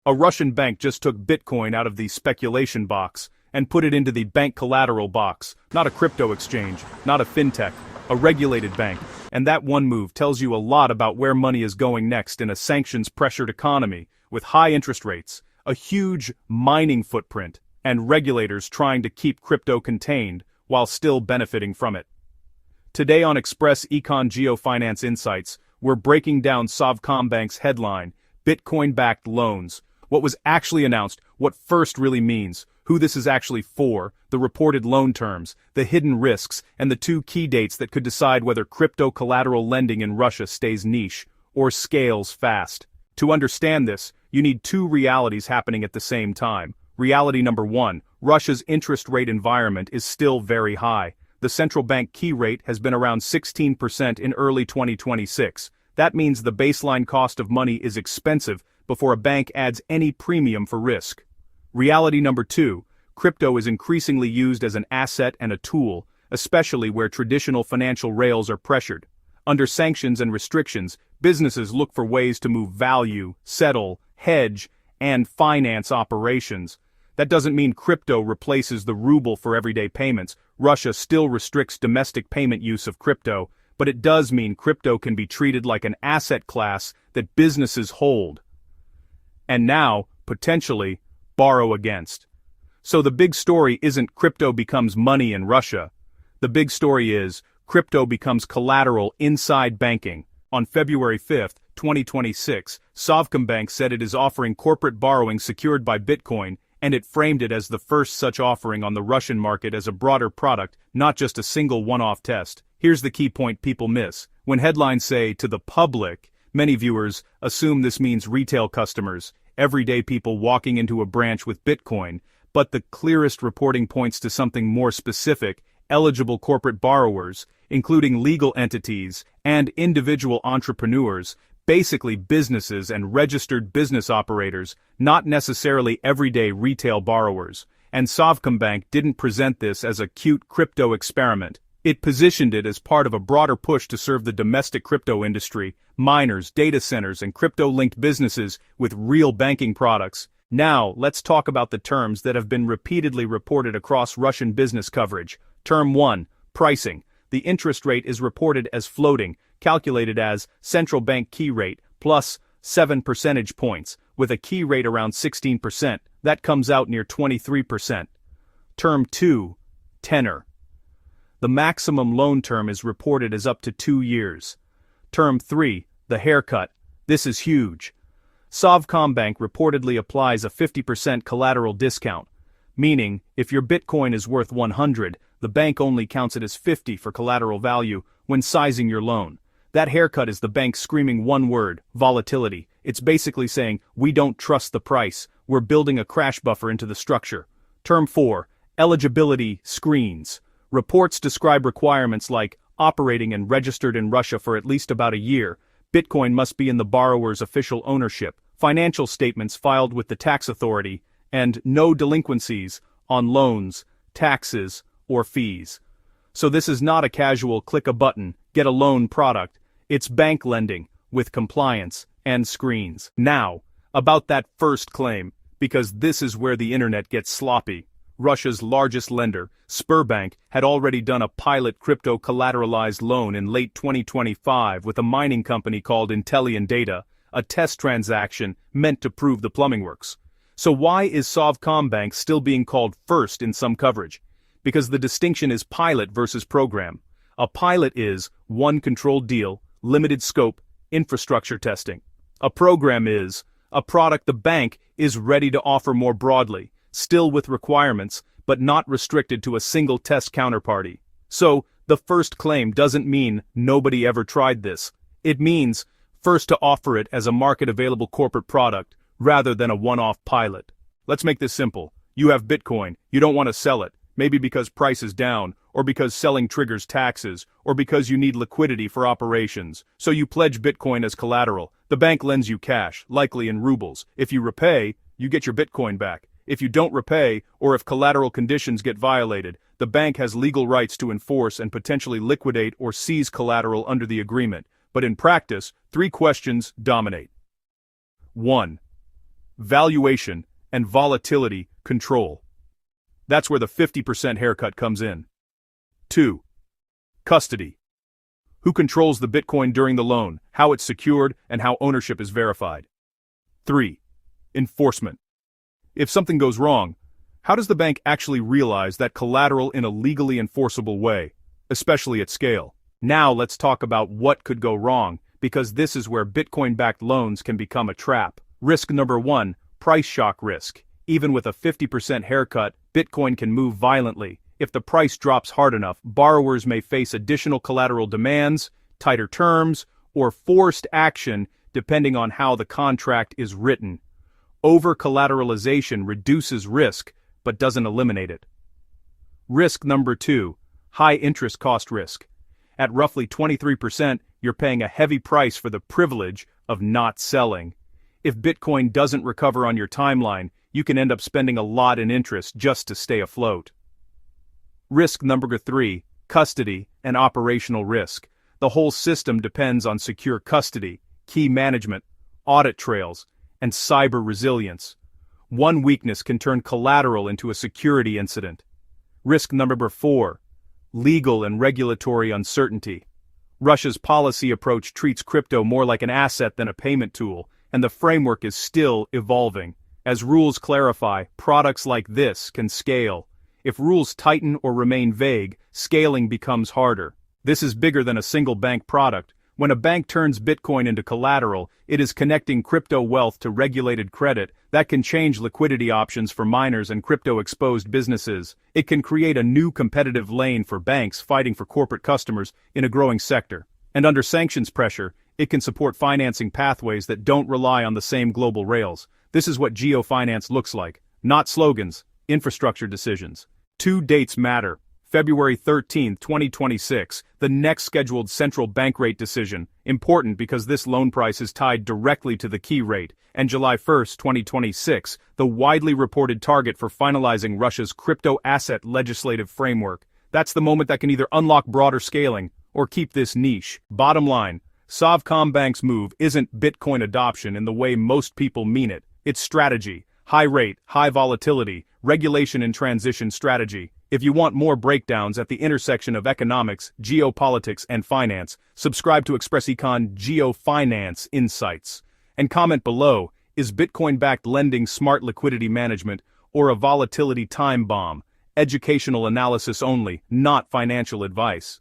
A Russian bank just took Bitcoin out of the speculation box and put it into the bank collateral box, not a crypto exchange, not a fintech, a regulated bank. And that one move tells you a lot about where money is going next in a sanctions-pressured economy, with high interest rates, a huge mining footprint, and regulators trying to keep crypto contained while still benefiting from it. Today on Express EconGeoFinance Insights, we're breaking down Sovcombank's headline, Bitcoin-backed loans, what was actually announced, what first really means, who this is actually for, the reported loan terms, the hidden risks, and the two key dates that could decide whether crypto-collateral lending in Russia stays niche or scales fast. To understand this, you need two realities happening at the same time. Reality number one, Russia's interest rate environment is still very high. The central bank key rate has been around 16% in early 2026. That means the baseline cost of money is expensive before a bank adds any premium for risk. Reality number two, crypto is increasingly used as an asset and a tool, especially where traditional financial rails are pressured. Under sanctions and restrictions, businesses look for ways to move value, settle, hedge, and finance operations. That doesn't mean crypto replaces the ruble for everyday payments. Russia still restricts domestic payment use of crypto, but it does mean crypto can be treated like an asset class that businesses hold. And now, potentially, borrow against. So the big story isn't crypto becomes money in Russia. The big story is crypto becomes collateral inside banking. On February 5, 2026, Sovcombank said it is offering corporate borrowing secured by Bitcoin, and it framed it as the first such offering on the Russian market as a broader product, not just a single one-off test. Here's the key point people miss. When headlines say, to the public, many viewers assume this means retail customers, everyday people walking into a branch with Bitcoin, but the clearest reporting points to something more specific, eligible corporate borrowers, including legal entities and individual entrepreneurs, basically businesses and registered business operators, not necessarily everyday retail borrowers. And Sovcombank didn't present this as a cute crypto experiment. It positioned it as part of a broader push to serve the domestic crypto industry, miners, data centers, and crypto-linked businesses with real banking products. Now, let's talk about the terms that have been repeatedly reported across Russian business coverage. Term 1, pricing. The interest rate is reported as floating, calculated as central bank key rate plus 7 percentage points, with a key rate around 16%. That comes out near 23%. Term 2, tenor. The maximum loan term is reported as up to 2 years. Term 3, the haircut. This is huge. Sovcombank reportedly applies a 50% collateral discount, meaning if your Bitcoin is worth 100, the bank only counts it as 50 for collateral value when sizing your loan. That haircut is the bank screaming one word, volatility. It's basically saying, we don't trust the price, we're building a crash buffer into the structure. Term 4, eligibility screens. Reports describe requirements like operating and registered in Russia for at least about a year, Bitcoin must be in the borrower's official ownership, financial statements filed with the tax authority, and no delinquencies on loans, taxes, or fees. So this is not a casual click a button, get a loan product, it's bank lending, with compliance and screens. Now, about that first claim, because this is where the internet gets sloppy. Russia's largest lender, Sberbank, had already done a pilot crypto-collateralized loan in late 2025 with a mining company called Intellian Data, a test transaction meant to prove the plumbing works. So why is Sovcombank still being called first in some coverage? Because the distinction is pilot versus program. A pilot is one controlled deal, limited scope, infrastructure testing. A program is a product the bank is ready to offer more broadly, still with requirements, but not restricted to a single test counterparty. So, the first claim doesn't mean nobody ever tried this. It means first to offer it as a market-available corporate product, rather than a one-off pilot. Let's make this simple. You have Bitcoin, you don't want to sell it, maybe because price is down, or because selling triggers taxes, or because you need liquidity for operations. So you pledge Bitcoin as collateral. The bank lends you cash, likely in rubles. If you repay, you get your Bitcoin back. If you don't repay, or if collateral conditions get violated, the bank has legal rights to enforce and potentially liquidate or seize collateral under the agreement. But in practice, 3 questions dominate. 1. valuation, and volatility control. That's where the 50% haircut comes in. 2. Custody. Who controls the Bitcoin during the loan, how it's secured, and how ownership is verified. 3. Enforcement. If something goes wrong, how does the bank actually realize that collateral in a legally enforceable way, especially at scale? Now let's talk about what could go wrong, because this is where Bitcoin-backed loans can become a trap. Risk number 1, price shock risk. Even with a 50% haircut, Bitcoin can move violently. If the price drops hard enough, borrowers may face additional collateral demands, tighter terms, or forced action depending on how the contract is written. Over-collateralization reduces risk, but doesn't eliminate it. Risk number 2, high interest cost risk. At roughly 23%, you're paying a heavy price for the privilege of not selling. If Bitcoin doesn't recover on your timeline, you can end up spending a lot in interest just to stay afloat. Risk number 3, custody and operational risk. The whole system depends on secure custody, key management, audit trails, and cyber resilience. One weakness can turn collateral into a security incident. Risk number 4, legal and regulatory uncertainty. Russia's policy approach treats crypto more like an asset than a payment tool, and the framework is still evolving. As rules clarify, products like this can scale. If rules tighten or remain vague, scaling becomes harder. This is bigger than a single bank product. When a bank turns Bitcoin into collateral, it is connecting crypto wealth to regulated credit that can change liquidity options for miners and crypto-exposed businesses. It can create a new competitive lane for banks fighting for corporate customers in a growing sector. And under sanctions pressure, it can support financing pathways that don't rely on the same global rails. This is what geo-finance looks like. Not slogans, infrastructure decisions. 2 dates matter. February 13, 2026, the next scheduled central bank rate decision, important because this loan price is tied directly to the key rate, and July 1, 2026, the widely reported target for finalizing Russia's crypto asset legislative framework. That's the moment that can either unlock broader scaling or keep this niche. Bottom line, Sovcombank's move isn't Bitcoin adoption in the way most people mean it. It's strategy, high rate, high volatility, regulation and transition strategy. If you want more breakdowns at the intersection of economics, geopolitics, and finance, subscribe to Express EconGeoFinance Insights. And comment below, is Bitcoin-backed lending smart liquidity management or a volatility time bomb? Educational analysis only, not financial advice.